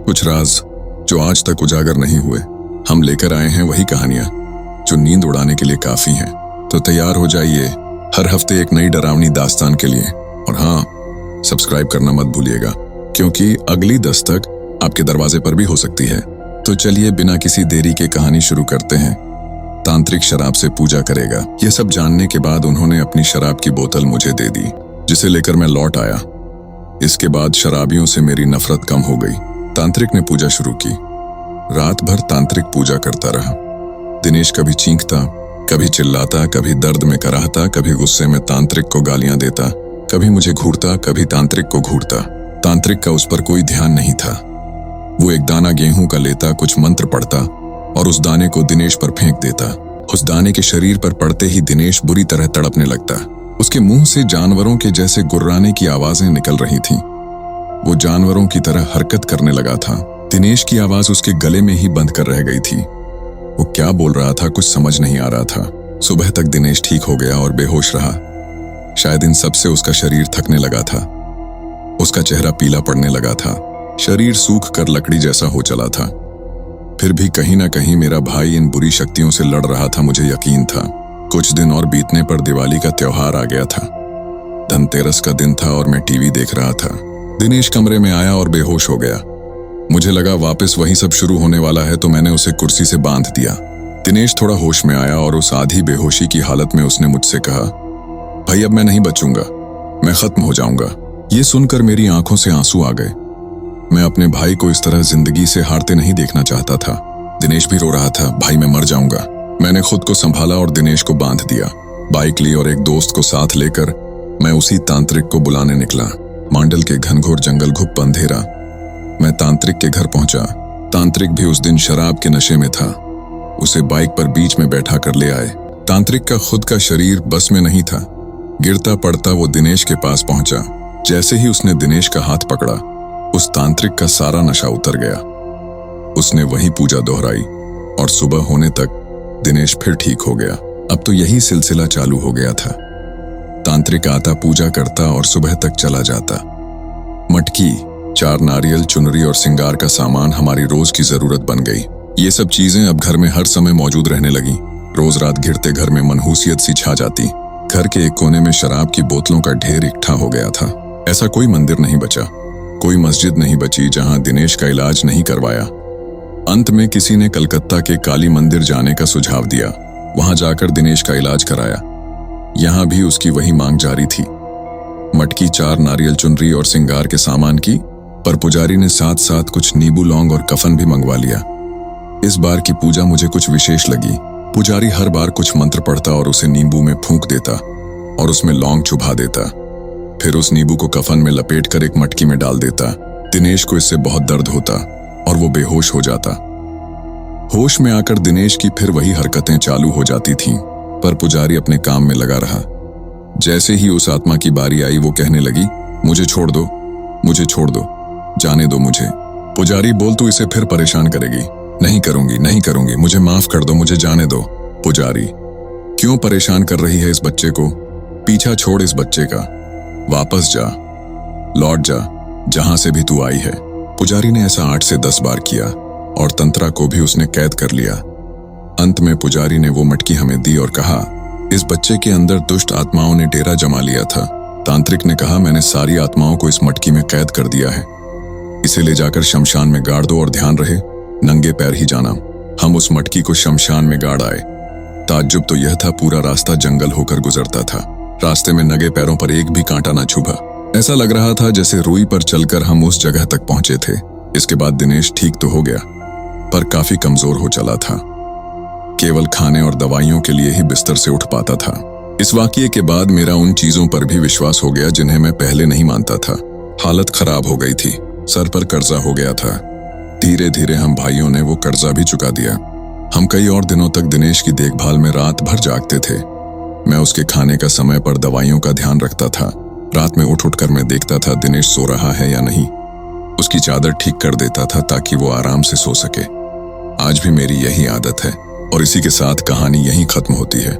कुछ राज जो आज तक उजागर नहीं हुए। हम लेकर आए हैं वही कहानियां जो नींद उड़ाने के लिए काफी हैं। तो तैयार हो जाइए हर हफ्ते एक नई डरावनी दास्तान के लिए। और हाँ, सब्सक्राइब करना मत भूलिएगा, क्योंकि अगली दस्तक आपके दरवाजे पर भी हो सकती है। तो चलिए बिना किसी देरी के कहानी शुरू करते हैं। तांत्रिक शराब से पूजा करेगा। यह सब जानने के बाद उन्होंने अपनी शराब की बोतल मुझे दे दी, जिसे लेकर मैं लौट आया। इसके बाद शराबियों से मेरी नफरत कम हो गई। तांत्रिक ने पूजा शुरू की। रात भर तांत्रिक पूजा करता रहा। दिनेश कभी चीखता, कभी चिल्लाता, कभी दर्द में कराहता, कभी गुस्से में तांत्रिक को गालियां देता, कभी मुझे घूरता, कभी तांत्रिक को घूरता। तांत्रिक का उस पर कोई ध्यान नहीं था। वो एक दाना गेहूं का लेता, कुछ मंत्र पढ़ता और उस दाने को दिनेश पर फेंक देता। उस दाने के शरीर पर पड़ते ही दिनेश बुरी तरह तड़पने लगता। उसके मुंह से जानवरों के जैसे गुर्राने की आवाजें निकल रही थीं। वो जानवरों की तरह हरकत करने लगा था। दिनेश की आवाज उसके गले में ही बंद कर रह गई थी। वो क्या बोल रहा था कुछ समझ नहीं आ रहा था। सुबह तक दिनेश ठीक हो गया और बेहोश रहा। शायद इन सब से उसका शरीर थकने लगा था। उसका चेहरा पीला पड़ने लगा था। शरीर सूख कर लकड़ी जैसा हो चला था। फिर भी कहीं ना कहीं मेरा भाई इन बुरी शक्तियों से लड़ रहा था, मुझे यकीन था। कुछ दिन और बीतने पर दिवाली का त्योहार आ गया था। धनतेरस का दिन था और मैं टीवी देख रहा था। दिनेश कमरे में आया और बेहोश हो गया। मुझे लगा वापस वही सब शुरू होने वाला है, तो मैंने उसे कुर्सी से बांध दिया। दिनेश थोड़ा होश में आया और उस आधी बेहोशी की हालत में उसने मुझसे कहा, भाई अब मैं नहीं बचूंगा, मैं खत्म हो जाऊंगा। ये सुनकर मेरी आंखों से आंसू आ गए। मैं अपने भाई को इस तरह जिंदगी से हारते नहीं देखना चाहता था। दिनेश भी रो रहा था, भाई मैं मर जाऊंगा। मैंने खुद को संभाला और दिनेश को बांध दिया। बाइक ली और एक दोस्त को साथ लेकर मैं उसी तांत्रिक को बुलाने निकला। मांडल के घनघोर जंगल घुप अंधेरा। मैं तांत्रिक के घर पहुंचा। तांत्रिक भी उस दिन शराब के नशे में था। उसे बाइक पर बीच में बैठा कर ले आए। तांत्रिक का खुद का शरीर बस में नहीं था। गिरता पड़ता वो दिनेश के पास पहुंचा। जैसे ही उसने दिनेश का हाथ पकड़ा, उस तांत्रिक का सारा नशा उतर गया। उसने वही पूजा दोहराई और सुबह होने तक दिनेश फिर ठीक हो गया। अब तो यही सिलसिला चालू हो गया था। तांत्रिक आता, पूजा करता और सुबह तक चला जाता। मटकी, 4 नारियल, चुनरी और सिंगार का सामान हमारी रोज की जरूरत बन गई। ये सब चीजें अब घर में हर समय मौजूद रहने लगी। रोज रात घिरते घर में मनहूसियत सी छा जाती। घर के एक कोने में शराब की बोतलों का ढेर इकट्ठा हो गया था। ऐसा कोई मंदिर नहीं बचा, कोई मस्जिद नहीं बची जहां दिनेश का इलाज नहीं करवाया। अंत में किसी ने कलकत्ता के काली मंदिर जाने का सुझाव दिया। वहां जाकर दिनेश का इलाज कराया। यहां भी उसकी वही मांग जारी थी। मटकी, 4 नारियल, चुनरी और सिंगार के सामान की, पर पुजारी ने साथ साथ कुछ नींबू, लौंग और कफन भी मंगवा लिया। इस बार की पूजा मुझे कुछ विशेष लगी। पुजारी हर बार कुछ मंत्र पढ़ता और उसे नींबू में फूंक देता और उसमें लौंग चुभा देता। फिर उस नींबू को कफन में लपेटकर एक मटकी में डाल देता। दिनेश को इससे बहुत दर्द होता और वो बेहोश हो जाता। होश में आकर दिनेश की फिर वही हरकतें चालू हो जाती थीं, पर पुजारी अपने काम में लगा रहा। जैसे ही उस आत्मा की बारी आई, वो कहने लगी, मुझे छोड़ दो, मुझे छोड़ दो, जाने दो मुझे। पुजारी, बोल तू इसे फिर परेशान करेगी। नहीं करूंगी, नहीं करूंगी, मुझे माफ कर दो, मुझे जाने दो। पुजारी, क्यों परेशान कर रही है इस बच्चे को? पीछा छोड़ इस बच्चे का, वापस जा, लौट जा जहां से भी तू आई है। पुजारी ने ऐसा 8 से 10 बार किया और तंत्रा को भी उसने कैद कर लिया। अंत में पुजारी ने वो मटकी हमें दी और कहा, इस बच्चे के अंदर दुष्ट आत्माओं ने डेरा जमा लिया था। तांत्रिक ने कहा, मैंने सारी आत्माओं को इस मटकी में कैद कर दिया है। इसे ले जाकर शमशान में गाड़ दो और ध्यान रहे नंगे पैर ही जाना। हम उस मटकी को शमशान में गाड़ आए। ताज्जुब तो यह था, पूरा रास्ता जंगल होकर गुजरता था। रास्ते में नंगे पैरों पर एक भी कांटा ना चुभा। ऐसा लग रहा था जैसे रुई पर चलकर हम उस जगह तक पहुंचे थे। इसके बाद दिनेश ठीक तो हो गया, पर काफी कमजोर हो चला था। केवल खाने और दवाइयों के लिए ही बिस्तर से उठ पाता था। इस वाकये के बाद मेरा उन चीजों पर भी विश्वास हो गया जिन्हें मैं पहले नहीं मानता था। हालत खराब हो गई थी, सर पर कर्जा हो गया था। धीरे धीरे हम भाइयों ने वो कर्जा भी चुका दिया। हम कई और दिनों तक दिनेश की देखभाल में रात भर जागते थे। मैं उसके खाने का समय पर दवाइयों का ध्यान रखता था। रात में उठ उठ कर मैं देखता था दिनेश सो रहा है या नहीं। उसकी चादर ठीक कर देता था ताकि वो आराम से सो सके। आज भी मेरी यही आदत है और इसी के साथ कहानी यहीं खत्म होती है।